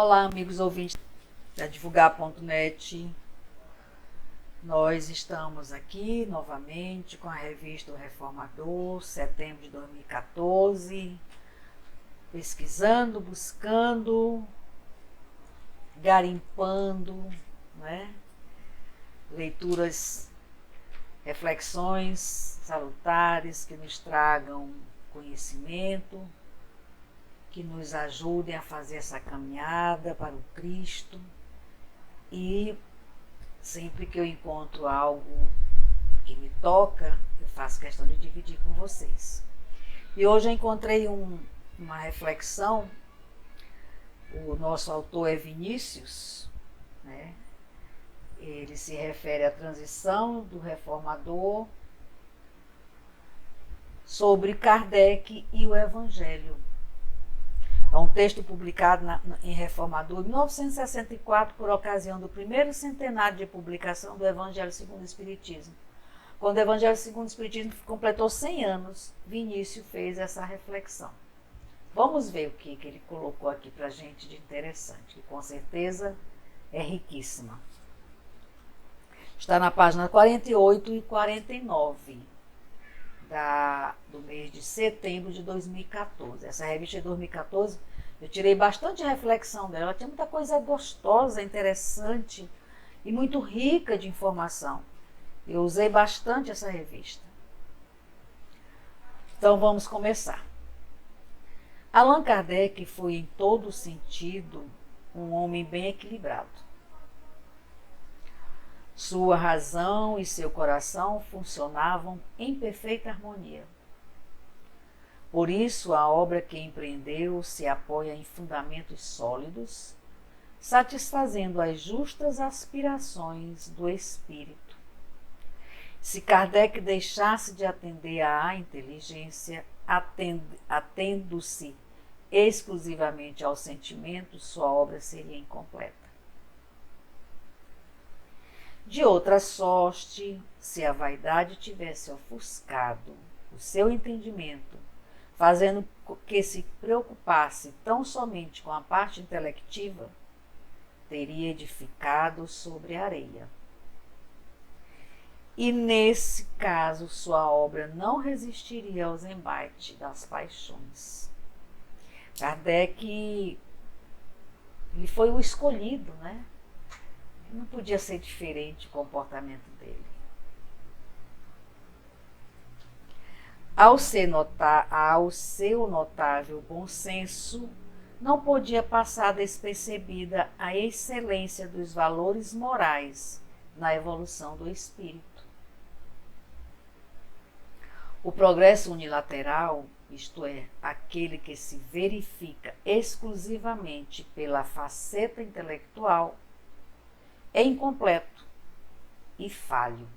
Olá, amigos ouvintes da Divulgar.net. Nós estamos aqui novamente com a revista O Reformador, setembro de 2014, pesquisando, buscando, garimpando, né? Leituras, reflexões salutares que nos tragam conhecimento, que nos ajudem a fazer essa caminhada para o Cristo. E sempre que eu encontro algo que me toca, eu faço questão de dividir com vocês. E hoje eu encontrei uma reflexão. O nosso autor é Vinícius, né? Ele se refere à transição do reformador sobre Kardec e o Evangelho. É um texto publicado em Reformador, em 1964, por ocasião do primeiro centenário de publicação do Evangelho segundo o Espiritismo. Quando o Evangelho segundo o Espiritismo completou 100 anos, Vinícius fez essa reflexão. Vamos ver o que ele colocou aqui para a gente de interessante, que com certeza é riquíssima. Está na página 48 e 49 do mês de setembro de 2014. Essa revista de 2014, eu tirei bastante reflexão dela. Ela tinha muita coisa gostosa, interessante e muito rica de informação. Eu usei bastante essa revista. Então vamos começar. Allan Kardec foi em todo sentido um homem bem equilibrado. Sua razão e seu coração funcionavam em perfeita harmonia. Por isso, a obra que empreendeu se apoia em fundamentos sólidos, satisfazendo as justas aspirações do espírito. Se Kardec deixasse de atender à inteligência, atendo-se exclusivamente ao sentimento, sua obra seria incompleta. De outra sorte, se a vaidade tivesse ofuscado o seu entendimento, fazendo que se preocupasse tão somente com a parte intelectiva, teria edificado sobre a areia. E nesse caso, sua obra não resistiria aos embates das paixões. Kardec, ele foi o escolhido, né? Não podia ser diferente o comportamento dele. Ao seu notável bom senso, não podia passar despercebida a excelência dos valores morais na evolução do espírito. O progresso unilateral, isto é, aquele que se verifica exclusivamente pela faceta intelectual, é incompleto e falho.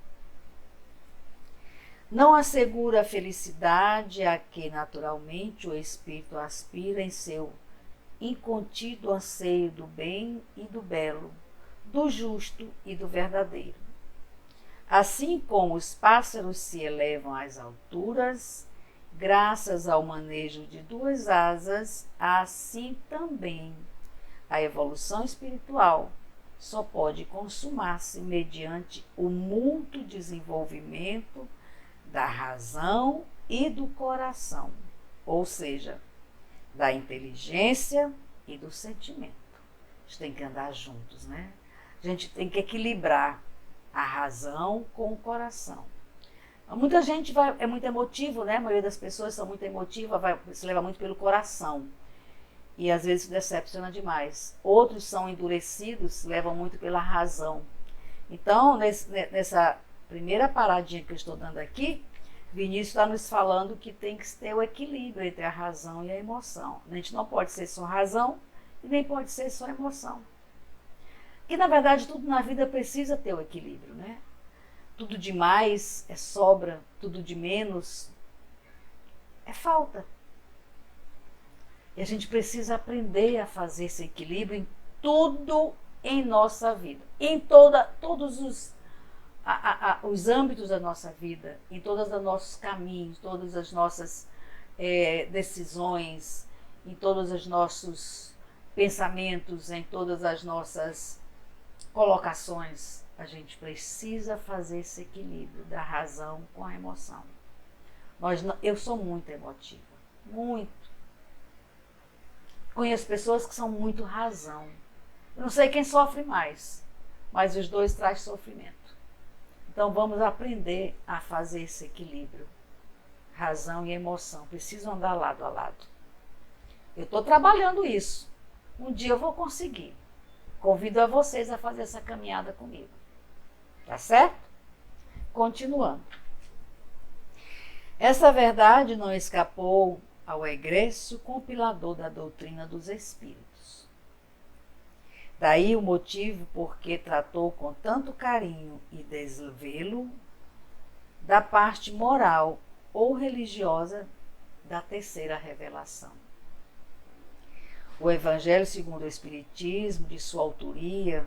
Não assegura a felicidade a que naturalmente o espírito aspira em seu incontido anseio do bem e do belo, do justo e do verdadeiro. Assim como os pássaros se elevam às alturas, graças ao manejo de duas asas, assim também a evolução espiritual só pode consumar-se mediante o mútuo desenvolvimento da razão e do coração, ou seja, da inteligência e do sentimento. A gente tem que andar juntos, né? A gente tem que equilibrar a razão com o coração. Muita gente é muito emotivo, né? A maioria das pessoas são muito emotivas, se leva muito pelo coração. E às vezes se decepciona demais. Outros são endurecidos, levam muito pela razão. Então, nessa primeira paradinha que eu estou dando aqui, Vinícius está nos falando que tem que ter o equilíbrio entre a razão e a emoção. A gente não pode ser só razão e nem pode ser só emoção. E, na verdade, tudo na vida precisa ter o equilíbrio, né? Tudo de mais é sobra, tudo de menos é falta. E a gente precisa aprender a fazer esse equilíbrio em tudo em nossa vida, em todos os âmbitos da nossa vida, em todos os nossos caminhos, todas as nossas decisões, em todos os nossos pensamentos, em todas as nossas colocações, a gente precisa fazer esse equilíbrio da razão com a emoção. Eu sou muito emotiva, muito. Conheço pessoas que são muito razão. Eu não sei quem sofre mais, mas os dois trazem sofrimento. Então vamos aprender a fazer esse equilíbrio. Razão e emoção precisam andar lado a lado. Eu estou trabalhando isso. Um dia eu vou conseguir. Convido a vocês a fazer essa caminhada comigo. Tá certo? Continuando. Essa verdade não escapou ao egrécio compilador da doutrina dos espíritos. Daí o motivo por que tratou com tanto carinho e desvelo da parte moral ou religiosa da terceira revelação. O Evangelho segundo o Espiritismo, de sua autoria,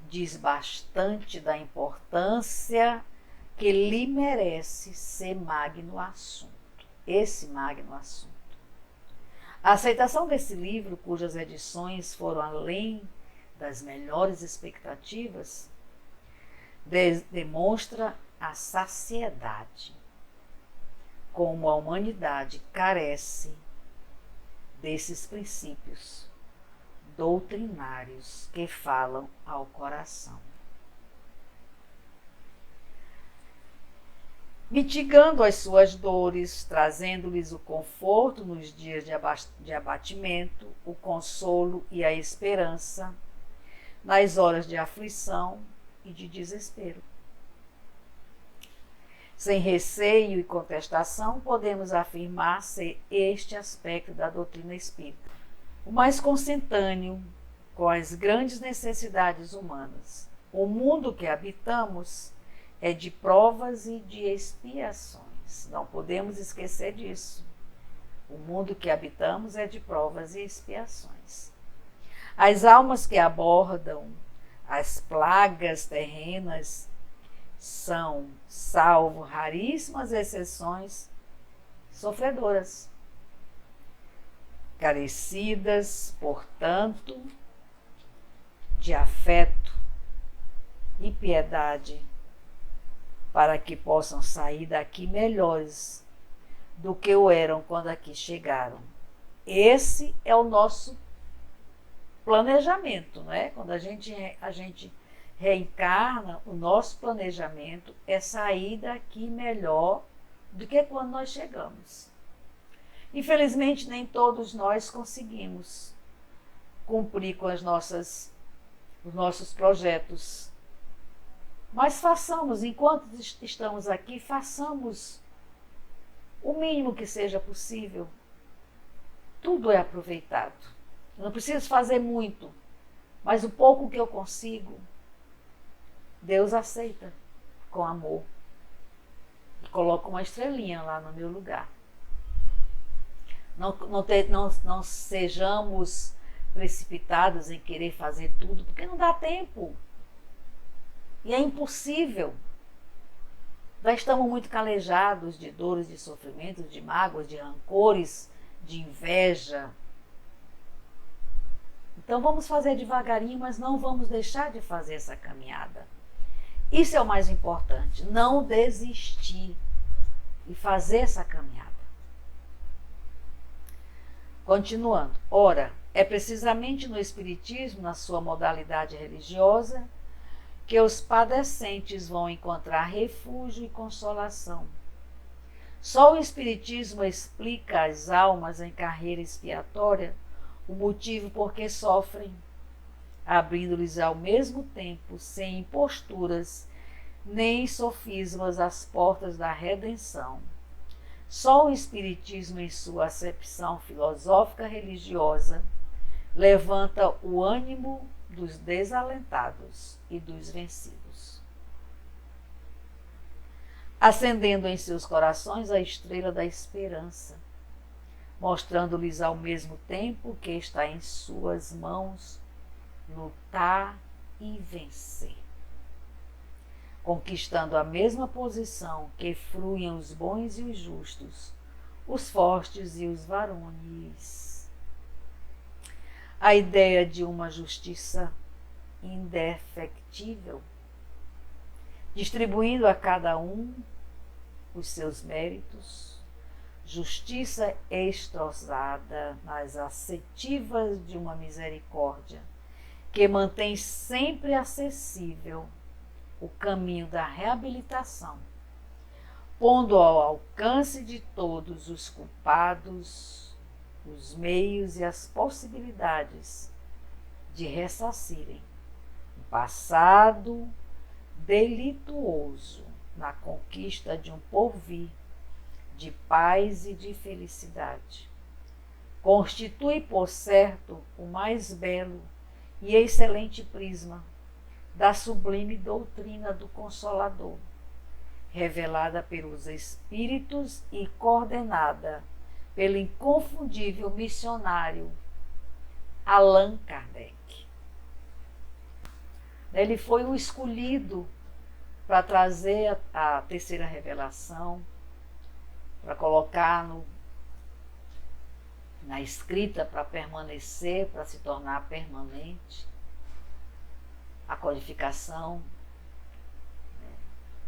diz bastante da importância que lhe merece ser magno assunto, esse magno assunto. A aceitação desse livro, cujas edições foram além das melhores expectativas, demonstra a saciedade, como a humanidade carece desses princípios doutrinários que falam ao coração. Mitigando as suas dores, trazendo-lhes o conforto nos dias de abatimento, o consolo e a esperança nas horas de aflição e de desespero. Sem receio e contestação, podemos afirmar ser este aspecto da doutrina espírita o mais consentâneo com as grandes necessidades humanas. O mundo que habitamos é de provas e de expiações. Não podemos esquecer disso. O mundo que habitamos é de provas e expiações. As almas que abordam as plagas terrenas são, salvo raríssimas exceções, sofredoras, carecidas, portanto, de afeto e piedade, para que possam sair daqui melhores do que o eram quando aqui chegaram. Esse é o nosso planejamento, né? Quando a gente reencarna, o nosso planejamento é sair daqui melhor do que quando nós chegamos. Infelizmente, nem todos nós conseguimos cumprir com os nossos projetos. Mas façamos, enquanto estamos aqui, façamos o mínimo que seja possível. Tudo é aproveitado. Eu não preciso fazer muito, mas o pouco que eu consigo, Deus aceita com amor e coloca uma estrelinha lá no meu lugar. Não sejamos precipitados em querer fazer tudo, porque não dá tempo. E é impossível. Já estamos muito calejados de dores, de sofrimentos, de mágoas, de rancores, de inveja. Então vamos fazer devagarinho, mas não vamos deixar de fazer essa caminhada. Isso é o mais importante, não desistir e fazer essa caminhada. Continuando. Ora, é precisamente no Espiritismo, na sua modalidade religiosa, que os padecentes vão encontrar refúgio e consolação. Só o Espiritismo explica às almas em carreira expiatória o motivo por que sofrem, abrindo-lhes ao mesmo tempo, sem imposturas nem sofismas, as portas da redenção. Só o Espiritismo, em sua acepção filosófica religiosa, levanta o ânimo dos desalentados e dos vencidos, acendendo em seus corações a estrela da esperança, mostrando-lhes ao mesmo tempo que está em suas mãos lutar e vencer, conquistando a mesma posição que fruem os bons e os justos, os fortes e os varões. a ideia de uma justiça indefectível, distribuindo a cada um os seus méritos, justiça extrosada nas assertivas de uma misericórdia que mantém sempre acessível o caminho da reabilitação, pondo ao alcance de todos os culpados os meios e as possibilidades de ressarcirem o passado delituoso na conquista de um porvir de paz e de felicidade. Constitui, por certo, o mais belo e excelente prisma da sublime doutrina do Consolador, revelada pelos Espíritos e coordenada pelo inconfundível missionário Allan Kardec. Ele foi o escolhido para trazer a terceira revelação, para colocar na escrita, para permanecer, para se tornar permanente, a codificação,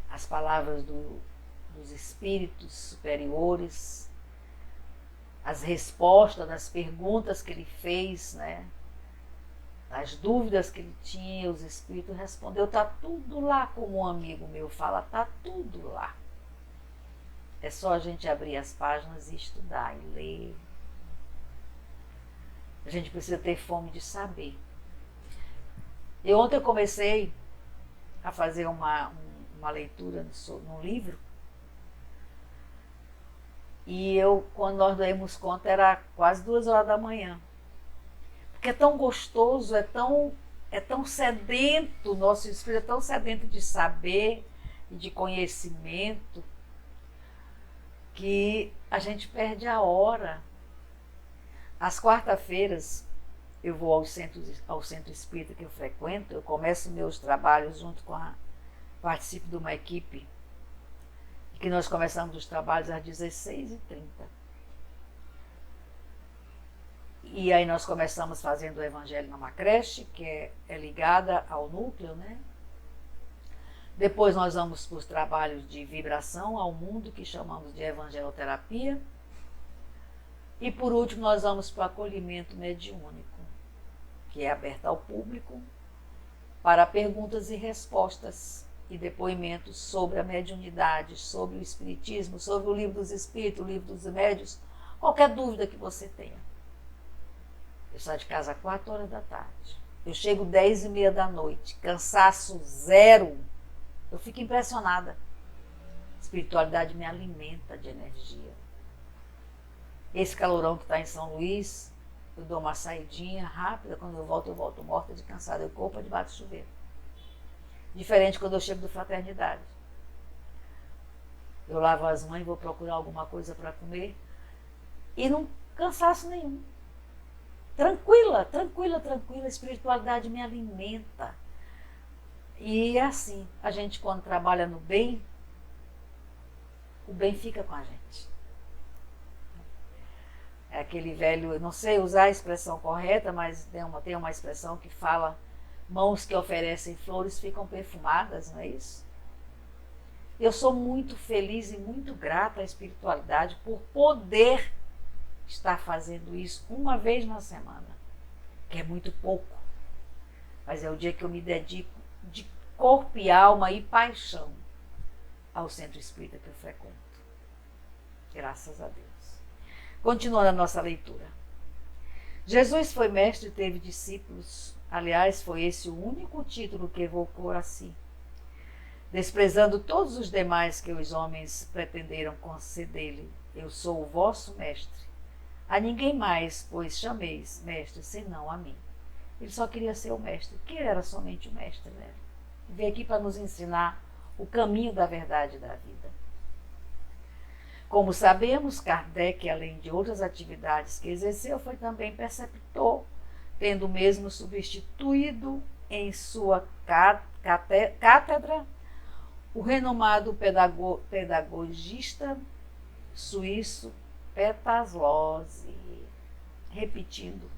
as palavras dos espíritos superiores, as respostas das perguntas que ele fez, as dúvidas que ele tinha, os espíritos respondeu, está tudo lá, como um amigo meu fala, está tudo lá. É só a gente abrir as páginas e estudar e ler. A gente precisa ter fome de saber. E ontem eu comecei a fazer uma leitura num livro, e quando nós demos conta, era quase 2 horas da manhã. Porque é tão gostoso, é tão sedento, nosso espírito é tão sedento de saber e de conhecimento, que a gente perde a hora. Às quarta-feiras, eu vou ao centro espírita que eu frequento, eu começo meus trabalhos junto participo de uma equipe, que nós começamos os trabalhos às 16h30. E aí nós começamos fazendo o Evangelho numa creche, que é ligada ao núcleo, Depois nós vamos para os trabalhos de vibração ao mundo, que chamamos de evangeloterapia. E por último nós vamos para o acolhimento mediúnico, que é aberto ao público, para perguntas e respostas e depoimentos sobre a mediunidade, sobre o espiritismo, sobre o livro dos espíritos, o livro dos médiuns, qualquer dúvida que você tenha. Eu saio de casa às 4 horas da tarde. Eu chego 10h30 da noite, cansaço zero. Eu fico impressionada. A espiritualidade me alimenta de energia. Esse calorão que está em São Luís, eu dou uma saidinha rápida, quando eu volto morta de cansada, eu corro para debaixo do chuveiro. Diferente quando eu chego do Fraternidade. Eu lavo as mãos, vou procurar alguma coisa para comer e não cansaço nenhum. Tranquila, a espiritualidade me alimenta. E é assim, a gente quando trabalha no bem, o bem fica com a gente. É aquele velho, eu não sei usar a expressão correta, mas tem uma expressão que fala: mãos que oferecem flores ficam perfumadas, não é isso? Eu sou muito feliz e muito grata à espiritualidade por poder estar fazendo isso uma vez na semana, que é muito pouco, mas é o dia que eu me dedico de corpo e alma e paixão ao centro espírita que eu frequento. Graças a Deus. Continuando a nossa leitura. Jesus foi mestre e teve discípulos. Aliás, foi esse o único título que evocou a si, desprezando todos os demais que os homens pretenderam conceder-lhe. Eu sou o vosso mestre. A ninguém mais, pois chameis mestre, senão a mim. Ele só queria ser o mestre, que ele era somente o mestre, Veio aqui para nos ensinar o caminho da verdade da vida. Como sabemos, Kardec, além de outras atividades que exerceu, foi também preceptor, tendo mesmo substituído em sua cátedra o renomado pedagogista suíço Petaslose. Repetindo,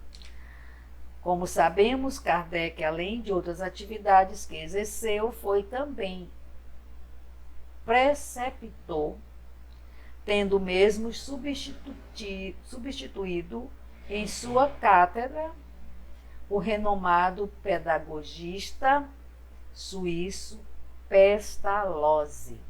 Como sabemos, Kardec, além de outras atividades que exerceu, foi também preceptor, tendo mesmo substituído em sua cátedra o renomado pedagogista suíço Pestalozzi.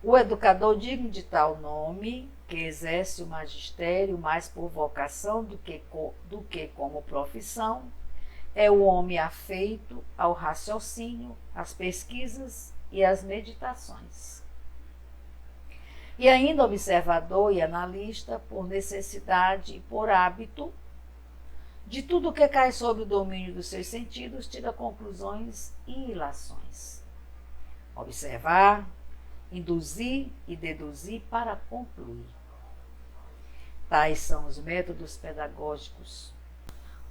O educador digno de tal nome, que exerce o magistério mais por vocação do que como profissão, é o homem afeito ao raciocínio, às pesquisas e às meditações. E ainda observador e analista por necessidade e por hábito, de tudo que cai sob o domínio dos seus sentidos, tira conclusões e ilações. Observar, induzir e deduzir para concluir. Tais são os métodos pedagógicos.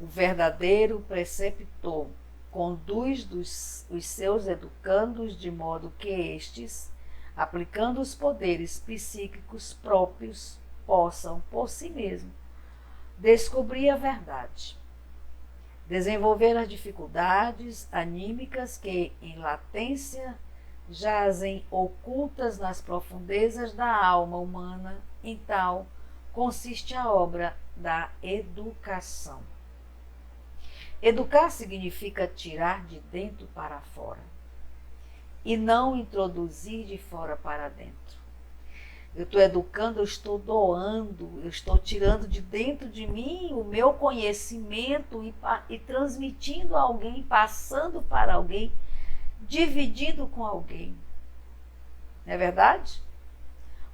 O verdadeiro preceptor conduz os seus educandos de modo que estes, aplicando os poderes psíquicos próprios, possam, por si mesmos, descobrir a verdade, desenvolver as dificuldades anímicas que, em latência, jazem ocultas nas profundezas da alma humana. Em tal consiste a obra da educação. Educar significa tirar de dentro para fora e não introduzir de fora para dentro. Eu estou educando, eu estou doando, eu estou tirando de dentro de mim o meu conhecimento e transmitindo a alguém, passando para alguém, dividindo com alguém. Não é verdade?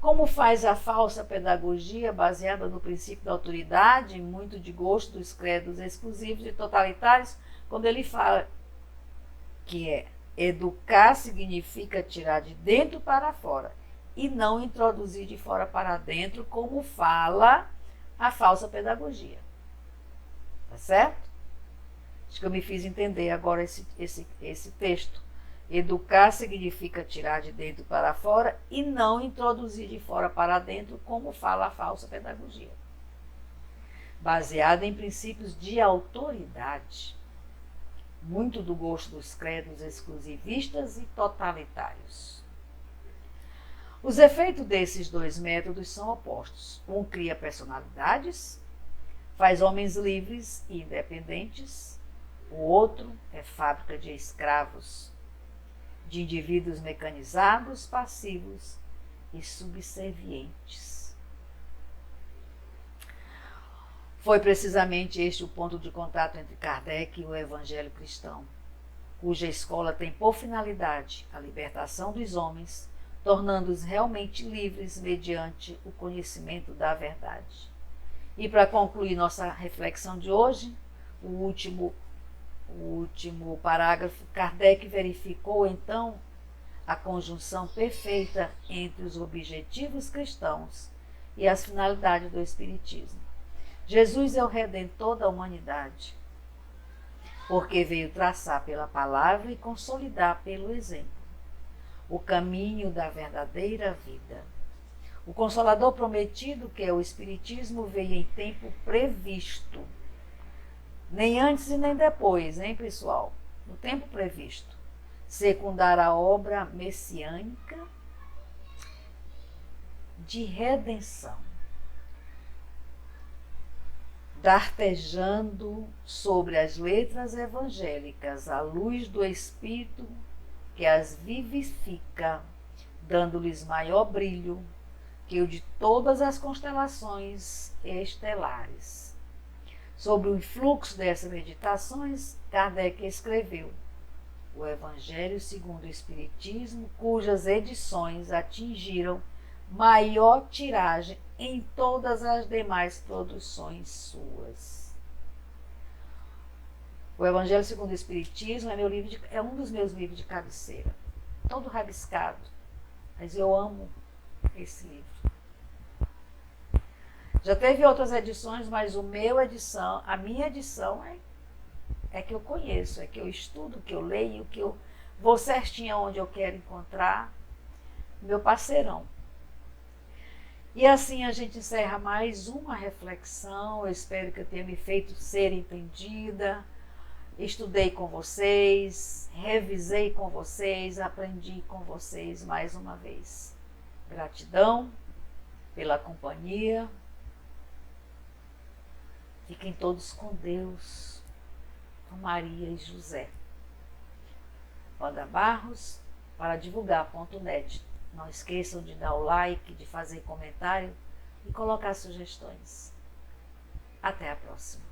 Como faz a falsa pedagogia baseada no princípio da autoridade, muito de gosto dos credos exclusivos e totalitários, quando ele fala que educar significa tirar de dentro para fora e não introduzir de fora para dentro, como fala a falsa pedagogia. Tá certo? Acho que eu me fiz entender agora esse texto. Educar significa tirar de dentro para fora e não introduzir de fora para dentro, como fala a falsa pedagogia. Baseada em princípios de autoridade, muito do gosto dos credos exclusivistas e totalitários. Os efeitos desses dois métodos são opostos. Um cria personalidades, faz homens livres e independentes. O outro é fábrica de escravos, de indivíduos mecanizados, passivos e subservientes. Foi precisamente este o ponto de contato entre Kardec e o Evangelho cristão, cuja escola tem por finalidade a libertação dos homens, tornando-os realmente livres mediante o conhecimento da verdade. E para concluir nossa reflexão de hoje, o último parágrafo, Kardec verificou então a conjunção perfeita entre os objetivos cristãos e as finalidades do Espiritismo. Jesus é o Redentor da humanidade, porque veio traçar pela palavra e consolidar pelo exemplo o caminho da verdadeira vida. O Consolador prometido, que é o Espiritismo, veio em tempo previsto, nem antes e nem depois, hein, pessoal? No tempo previsto. Secundar a obra messiânica de redenção, dartejando sobre as letras evangélicas a luz do Espírito que as vivifica, dando-lhes maior brilho que o de todas as constelações estelares. Sobre o influxo dessas meditações, Kardec escreveu o Evangelho segundo o Espiritismo, cujas edições atingiram maior tiragem em todas as demais produções suas. O Evangelho segundo o Espiritismo é um dos meus livros de cabeceira, todo rabiscado, mas eu amo esse livro. Já teve outras edições, mas a minha edição é que eu conheço, é que eu estudo, que eu leio, que eu vou certinho onde eu quero encontrar, meu parceirão. E assim a gente encerra mais uma reflexão. Eu espero que eu tenha me feito ser entendida. Estudei com vocês, revisei com vocês, aprendi com vocês mais uma vez. Gratidão pela companhia. Fiquem todos com Deus, com Maria e José. Wanda Barros, para divulgar.net. Não esqueçam de dar o like, de fazer comentário e colocar sugestões. Até a próxima.